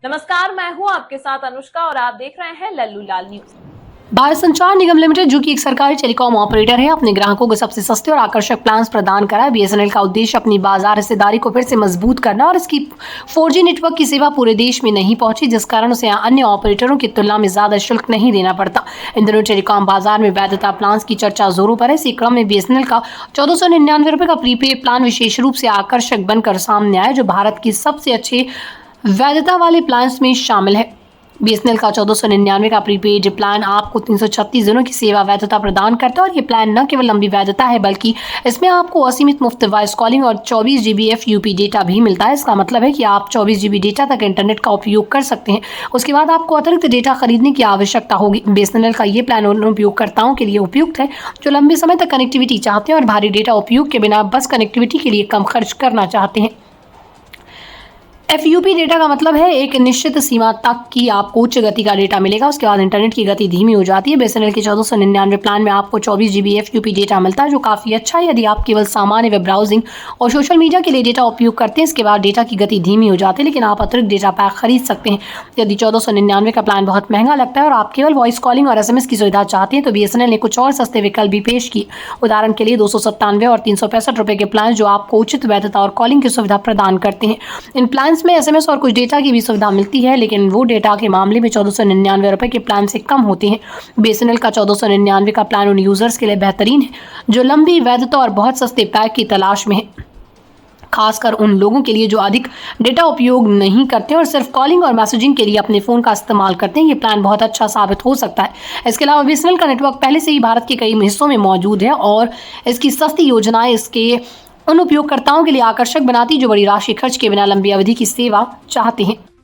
नमस्कार, मैं हूं आपके साथ अनुष्का और आप देख रहे हैं लल्लू लाल न्यूज। भारत संचार निगम लिमिटेड, जो कि एक सरकारी टेलीकॉम ऑपरेटर है, अपने ग्राहकों को सबसे सस्ते और आकर्षक प्लान्स प्रदान करा है। बीएसएनएल का उद्देश्य अपनी बाजार हिस्सेदारी को फिर से मजबूत करना और इसकी 4G नेटवर्क की सेवा पूरे देश में नहीं पहुंची, जिस कारण उसे अन्य ऑपरेटरों की तुलना में ज्यादा शुल्क नहीं देना पड़ता। इन दिनों टेलीकॉम बाजार में वैधता प्लान्स की चर्चा जोरों पर है। इसी क्रम में बीएसएनएल का 1499 रुपए का प्रीपेड प्लान विशेष रूप से आकर्षक बनकर सामने आया, जो भारत की सबसे अच्छे वैधता वाले प्लान्स में शामिल है। बीएसएनएल का 1499 का प्रीपेड प्लान आपको 336 दिनों की सेवा वैधता प्रदान करता है और ये प्लान न केवल लंबी वैधता है, बल्कि इसमें आपको असीमित मुफ्त वॉइस कॉलिंग और 24 GB FUP डेटा भी मिलता है। इसका मतलब है कि आप 24 GB डेटा तक इंटरनेट का उपयोग कर सकते हैं। उसके बाद आपको अतिरिक्त डेटा खरीदने की आवश्यकता होगी। बीएसएनएल का ये प्लान उन उपयोगकर्ताओं के लिए उपयुक्त है जो लंबे समय तक कनेक्टिविटी चाहते हैं और भारी डेटा उपयोग के बिना बस कनेक्टिविटी के लिए कम खर्च करना चाहते हैं। FUP डेटा का मतलब है एक निश्चित सीमा तक की आपको उच्च गति का डेटा मिलेगा, उसके बाद इंटरनेट की गति धीमी हो जाती है। बीएसएनएल के 1499 प्लान में आपको 24 GB FUP डेटा मिलता है, जो काफ़ी अच्छा है यदि आप केवल सामान्य वेब ब्राउजिंग और सोशल मीडिया के लिए डेटा उपयोग करते हैं। इसके बाद डेटा की गति धीमी हो जाती है, लेकिन आप अतिरिक्त डेटा पैक खरीद सकते हैं। यदि 1499 का प्लान बहुत महंगा लगता है और आप केवल वॉइस कॉलिंग और SMS की सुविधा चाहते हैं, तो बीएसएनएल ने कुछ और सस्ते विकल्प भी पेश किए। उदाहरण के लिए 297 और 365 रुपये के प्लान, जो आपको उचित वैधता और कॉलिंग की सुविधा प्रदान करते हैं। इन प्लान्स में SMS और कुछ डेटा की भी सुविधा मिलती है, लेकिन वो डेटा के मामले में 1499 रुपये के प्लान से कम होते हैं। बीएसएनएल का 1499 का प्लान उन यूजर्स के लिए बेहतरीन है जो लंबी वैधता और बहुत सस्ते पैक की तलाश में है, खासकर उन लोगों के लिए जो अधिक डेटा उपयोग नहीं करते और सिर्फ कॉलिंग और मैसेजिंग के लिए अपने फ़ोन का इस्तेमाल करते हैं। ये प्लान बहुत अच्छा साबित हो सकता है। इसके अलावा बीएसएनएल का नेटवर्क पहले से ही भारत के कई हिस्सों में मौजूद है और इसकी सस्ती योजनाएं इसके उन उपयोगकर्ताओं के लिए आकर्षक बनाती जो बड़ी राशि खर्च के बिना लंबी अवधि की सेवा चाहते हैं।